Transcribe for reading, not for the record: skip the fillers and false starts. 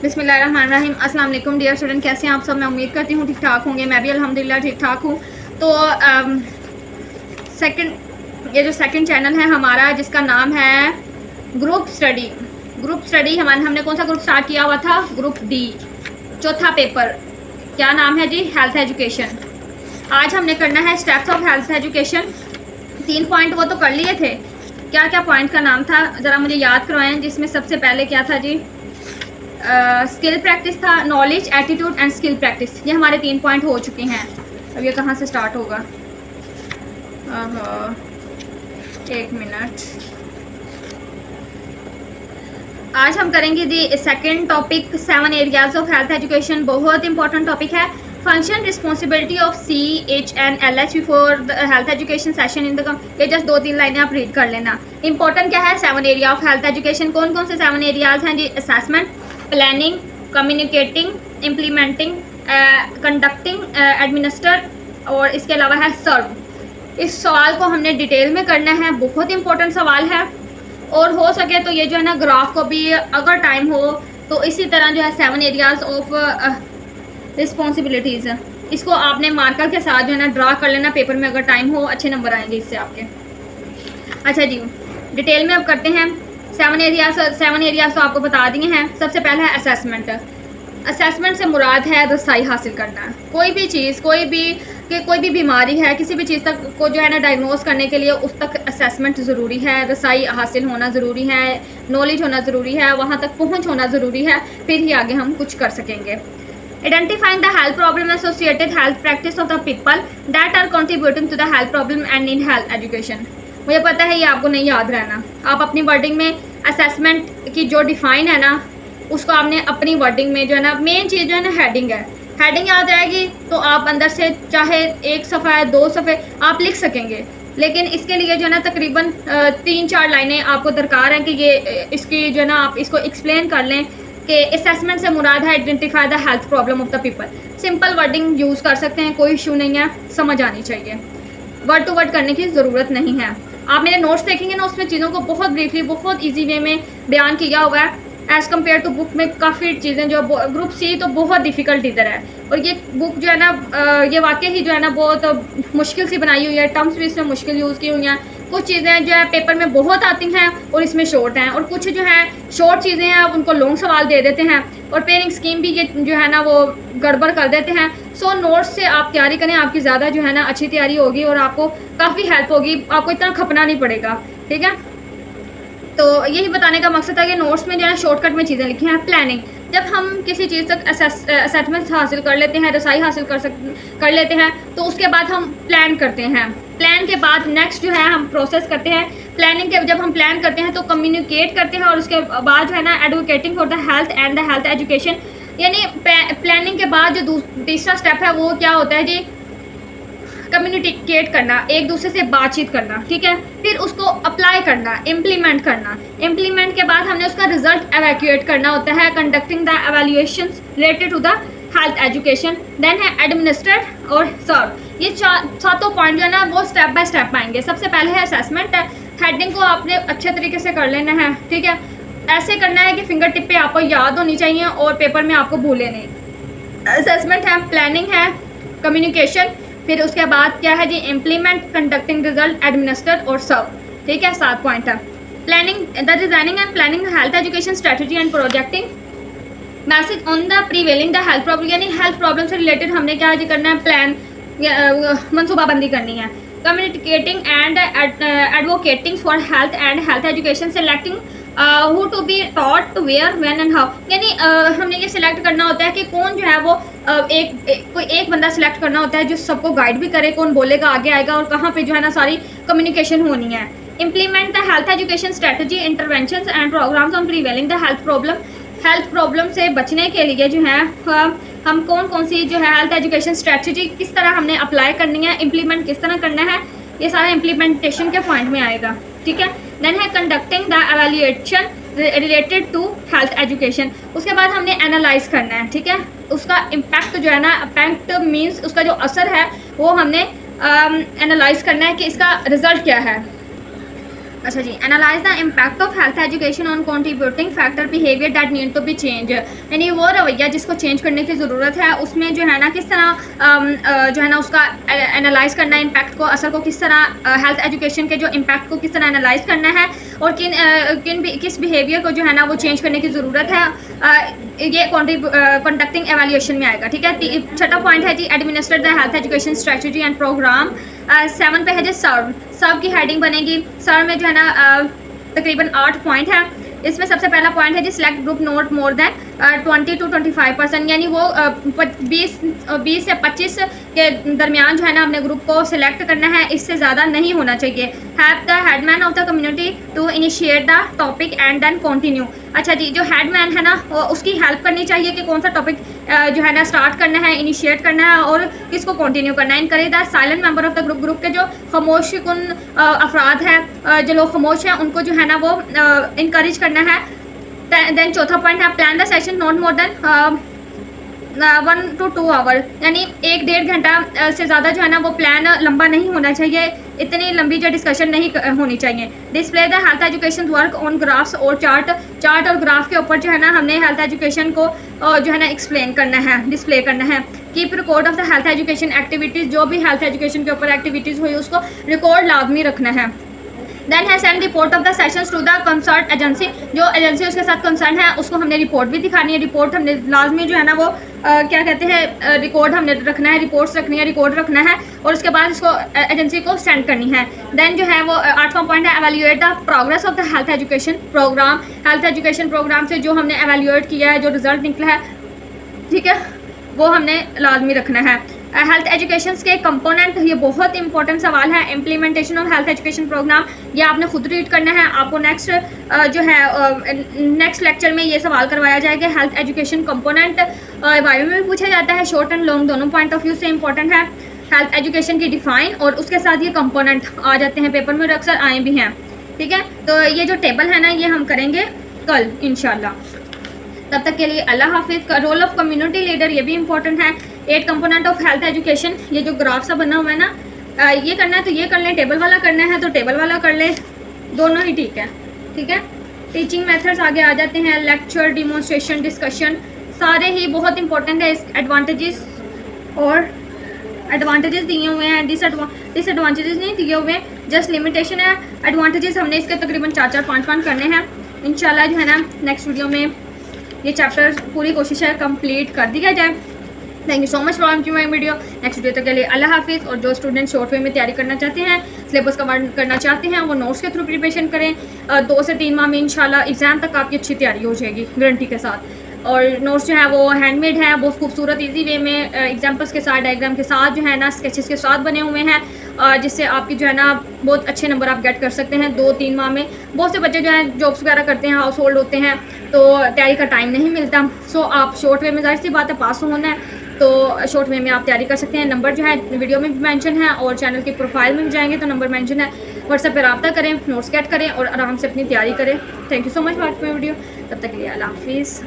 बिस्मिल्लाहिर्रहमानिर्रहीम। अस्सलाम वालेकुम डियर स्टूडेंट, कैसे हैं आप सब। मैं उम्मीद करती हूँ ठीक ठाक होंगे। मैं भी अल्हम्दुलिल्लाह ठीक ठाक हूँ। तो ये जो सेकंड चैनल है हमारा, जिसका नाम है ग्रुप स्टडी हमने कौन सा ग्रुप स्टार्ट किया हुआ था? ग्रुप डी, चौथा पेपर। क्या नाम है जी? Health education. आज हमने करना है steps of health education. 3 point वो तो कर लिए थे। क्या क्या पॉइंट का नाम था ज़रा मुझे याद करवाएं। जिसमें सबसे पहले क्या था जी? स्किल प्रैक्टिस था, knowledge, attitude and skill practice. ये हमारे 3 पॉइंट हो चुके हैं। अब ये कहाँ से स्टार्ट होगा? एक मिनट। आज हम करेंगे जी second topic, 7 areas of health education. बहुत इंपॉर्टेंट टॉपिक है। Function, responsibility of CHNLH before the health education session in the. ये जस्ट 2-3 लाइनें आप रीड कर लेना। इंपॉर्टेंट क्या है? 7 एरिया ऑफ हेल्थ एजुकेशन। कौन कौन से 7 एरियाज हैं जी? Assessment, planning, communicating, implementing, conducting, administer और इसके अलावा है सर्व। इस सवाल को हमने डिटेल में करना है। बहुत इंपॉर्टेंट सवाल है। और हो सके तो ये जो है ना ग्राफ को भी अगर टाइम हो तो इसी तरह जो है 7 एरियाज ऑफ रिस्पॉन्सिबिलिटीज़, इसको आपने मार्कर के साथ जो है ना ड्रा कर लेना पेपर में। अगर टाइम हो अच्छे नंबर आएंगे इससे आपके। अच्छा जी, डिटेल में अब करते हैं। 7 एरियाज तो आपको बता दिए हैं। सबसे पहला है असेसमेंट। असेसमेंट से मुराद है रसाई हासिल करना। कोई भी चीज़, कोई भी बीमारी है, किसी भी चीज़ तक को जो है ना डायग्नोस करने के लिए उस तक असेसमेंट ज़रूरी है, रसाई हासिल होना ज़रूरी है, नॉलेज होना ज़रूरी है, वहाँ तक पहुँच होना ज़रूरी है, फिर ही आगे हम कुछ कर सकेंगे। Identifying the health problem associated health practice of the people that are contributing to the health problem and need health education. मुझे पता है ये आपको नहीं याद रहना। आप अपनी वर्डिंग में असेसमेंट की जो डिफ़ाइन है ना, उसको आपने अपनी वर्डिंग में जो है ना, मेन चीज़ जो है ना हेडिंग है, हेडिंग याद रहेगी तो आप अंदर से चाहे 1 सफ़ा है 2 सफ़े आप लिख सकेंगे। लेकिन इसके लिए जो है ना तकरीबन 3-4 लाइनें आपको दरकार हैं कि ये इसकी जो है ना आप इसको एक्सप्लेन कर लें कि असेसमेंट से मुराद है identify the health problem of the people. Simple wording use कर सकते हैं, कोई इशू नहीं है, समझ आनी चाहिए। वर्ड टू वर्ड करने की ज़रूरत नहीं है। आप मेरे नोट्स देखेंगे ना, उसमें चीज़ों को बहुत ब्रीफली, बहुत इजी वे में बयान किया हुआ है। एज़ कम्पेयर टू बुक में काफ़ी चीज़ें जो ग्रुप सी तो बहुत डिफ़िकल्ट इधर है। और ये बुक जो है ना ये वाकई ही जो है ना बहुत मुश्किल सी बनाई हुई है। टर्म्स भी इसमें मुश्किल यूज़ की हुई हैं। कुछ चीज़ें जो है पेपर में बहुत आती हैं और इसमें शॉर्ट हैं, और कुछ जो है शॉर्ट चीज़ें हैं उनको लॉन्ग सवाल दे देते हैं, और पेयरिंग स्कीम भी ये जो है ना वो गड़बड़ कर देते हैं। सो नोट्स से आप तैयारी करें, आपकी ज़्यादा जो है ना अच्छी तैयारी होगी और आपको काफ़ी हेल्प होगी। आपको इतना खपना नहीं पड़ेगा, ठीक है। तो यही बताने का मकसद था कि नोट्स में जो है शॉर्टकट में चीज़ें लिखी हैं। प्लानिंग, जब हम किसी चीज़ तक असेसमेंट हासिल कर लेते हैं, रसाई हासिल कर लेते हैं, तो उसके बाद हम प्लान करते हैं। प्लान के बाद नेक्स्ट जो है हम प्रोसेस करते हैं। प्लानिंग के जब हम प्लान करते हैं तो कम्युनिकेट करते हैं, और उसके बाद जो है ना advocating for the health and the health education. यानी प्लानिंग के बाद जो तीसरा स्टेप है वो क्या होता है जी? कम्युनिकेट करना, एक दूसरे से बातचीत करना, ठीक है। फिर उसको अप्लाई करना, इम्प्लीमेंट करना। इम्प्लीमेंट के बाद हमने उसका रिजल्ट एवैक्यूएट करना होता है, conducting the evaluations related to the health education. Then है एडमिनिस्ट्रेट और सर्व। ये 7 पॉइंट जो है ना वो स्टेप बाय स्टेप आएंगे। सबसे पहले है असेसमेंट। हेडिंग को आपने अच्छे तरीके से कर लेना है, ठीक है। ऐसे करना है कि फिंगर टिप पे आपको याद होनी चाहिए और पेपर में आपको भूले नहीं। असेसमेंट है, प्लानिंग है, कम्युनिकेशन, फिर उसके बाद क्या है जी? इम्प्लीमेंट, कंडक्टिंग रिजल्ट, एडमिनिस्टर और सर्व, ठीक है। 7 पॉइंट है। Planning, the designing and planning health education strategy and projecting. Message on the prevailing the health problem, यानी हेल्थ प्रॉब्लम से रिलेटेड हमने क्या जी करना है? प्लान, मनसूबाबंदी करनी है। Communicating and advocating for health and health education. Selecting who to be taught, where, when and how. यानी हमने ये सिलेक्ट करना होता है कि कौन जो है वो कोई एक बंदा सिलेक्ट करना होता है जो सबको गाइड भी करे, कौन बोलेगा, आगे आएगा, और कहाँ पे जो है ना सारी कम्युनिकेशन होनी है। Implement the health education strategy, interventions and programs on prevailing the health problem. Health problem से बचने के लिए जो है हम कौन सी जो है हेल्थ एजुकेशन स्ट्रेटजी किस तरह हमने अप्लाई करनी है, इम्प्लीमेंट किस तरह करना है, ये सारा इम्प्लीमेंटेशन के पॉइंट में आएगा, ठीक है। देन है conducting the evaluation related to health education. उसके बाद हमने एनालाइज करना है, ठीक है। उसका इम्पैक्ट जो है ना, इम्पैक्ट मीन्स उसका जो असर है वो हमने एनालाइज करना है कि इसका रिज़ल्ट क्या है। अच्छा जी, analyze the impact of health education on contributing factor behaviour that need to be change, यानी वो रवैया जिसको चेंज करने की ज़रूरत है, उसमें जो है ना किस तरह जो है ना उसका एनालाइज करना है, इम्पैक्ट को, असर को किस तरह, हेल्थ एजुकेशन के जो इम्पैक्ट को किस तरह एनालाइज करना है और किस बिहेवियर को जो है ना वो चेंज करने की ज़रूरत है, ये कंडक्टिंग एवेल्यूएशन में आएगा। ठीक है, छठा पॉइंट है जी, administer the health education strategy and program. 7 पे है जी सर्व की हेडिंग बनेगी। सर्व में जो है ना तकरीबन 8 पॉइंट है। इसमें सबसे पहला पॉइंट है जी, select group not more than 20 to 25%, यानी वो 20 से 25 के दरमियान जो है ना अपने ग्रुप को सिलेक्ट करना है, इससे ज़्यादा नहीं होना चाहिए। Have the headman of the community to initiate the topic and then continue. अच्छा जी, जो हेडमैन है ना उसकी हेल्प करनी चाहिए कि कौन सा टॉपिक जो है ना स्टार्ट करना है, इनिशिएट करना है और किसको कंटिन्यू करना है। Encourage the silent member of the group के जो खामोश कुन अफराद हैं, जो लोग खामोश हैं, उनको जो है ना वो इनकरेज करना है। देन चौथा पॉइंट है, plan the session not more than 1 to 2 hour, यानी 1-1.5 घंटा से ज़्यादा जो है ना वो प्लान लंबा नहीं होना चाहिए, इतनी लंबी जो डिस्कशन नहीं होनी चाहिए। Display the health education work on graphs और चार्ट और ग्राफ के ऊपर जो है ना हमने हेल्थ एजुकेशन को जो है ना एक्सप्लेन करना है, डिस्प्ले करना है। Keep record of the health education activities, जो भी हेल्थ एजुकेशन के ऊपर एक्टिविटीज़ हुई उसको रिकॉर्ड लाजमी रखना है। देन है send report of the sessions to the concert agency, जो एजेंसी उसके साथ कंसर्न है उसको हमने रिपोर्ट भी दिखानी है। रिपोर्ट हमने लाजमी जो है ना वो क्या कहते हैं, रिकॉर्ड हमने रखना है, रिपोर्ट्स रखनी है, रिकॉर्ड रखना है और उसके बाद इसको एजेंसी को सेंड करनी है। देन जो है वो 8वां पॉइंट है, evaluate the progress of the health education program. Health education program से जो हमने एवेल्यूएट किया है, जो रिजल्ट निकला है, ठीक है, वो हमने लाजमी रखना है। हेल्थ एजुकेशन के कंपोनेंट, ये बहुत इंपॉर्टेंट सवाल है। Implementation of health education program, ये आपने खुद रीड करना है। आपको नेक्स्ट लेक्चर में ये सवाल करवाया जाएगा। हेल्थ एजुकेशन कंपोनेंट वायु में भी पूछा जाता है, शॉर्ट एंड लॉन्ग दोनों पॉइंट ऑफ व्यू से इंपॉर्टेंट है। हेल्थ एजुकेशन की डिफाइन और उसके साथ ये कंपोनेंट आ जाते हैं, पेपर में अक्सर आए भी हैं। ठीक है, तो ये जो टेबल है ना ये हम करेंगे कल इंशाल्लाह। तब तक के लिए अल्लाह हाफिज़। रोल ऑफ कम्युनिटी लीडर, ये भी इंपॉर्टेंट है। 8 कंपोनेंट ऑफ हेल्थ एजुकेशन, ये जो ग्राफ सा बना हुआ है ना, ये करना है तो ये कर लें, टेबल वाला करना है तो टेबल वाला कर लें, दोनों ही ठीक है। ठीक है, टीचिंग मेथड्स आगे आ जाते हैं, लेक्चर, डिमॉन्स्ट्रेशन, डिस्कशन, सारे ही बहुत इंपॉर्टेंट है। एडवांटेजेस और एडवांटेजेस दिए हुए हैं, डिसएडवांटेजेस नहीं दिए हुए, जस्ट लिमिटेशन है। एडवांटेजेस हमने इसके तकरीबन 4-4, 5-5 करने हैं इंशाल्लाह। जो है ना नेक्स्ट वीडियो में ये चैप्टर पूरी कोशिश है कंप्लीट कर दिया जाए। Thank you so much for watching my video. Next video तक के लिए अल्लाह हाफिज़। और जो स्टूडेंट शॉर्ट वे में तैयारी करना चाहते हैं, सिलेबस कवर करना चाहते हैं, वो नोट्स के थ्रू प्रिपरेशन करें। 2 से 3 माह में इंशाल्लाह एग्ज़ाम तक आपकी अच्छी तैयारी हो जाएगी गारंटी के साथ। और नोट्स जो है वो हैंडमेड है, बहुत खूबसूरत इजी वे में एग्जाम्पल्स के साथ, डायग्राम के साथ जो है ना, स्केचेस के साथ बने हुए हैं, जिससे आपकी जो है ना बहुत अच्छे नंबर आप गेट कर सकते हैं 2-3 माह में। बहुत से बच्चे जो हैं जॉब्स वगैरह करते हैं, हाउस होल्ड होते हैं, तो तैयारी का टाइम नहीं मिलता। सो आप शॉर्ट वे में ज़ाहिर सी बात है पास होना है, तो शॉर्ट वे में आप तैयारी कर सकते हैं। नंबर जो है वीडियो में भी मेंशन है और चैनल की प्रोफाइल में भी जाएंगे तो नंबर मेंशन है। व्हाट्सएप पर रब्ता करें, नोट्स गेट करें और आराम से अपनी तैयारी करें। Thank you so much for watching my video. तब तक के लिए अल्लाह हाफिज़।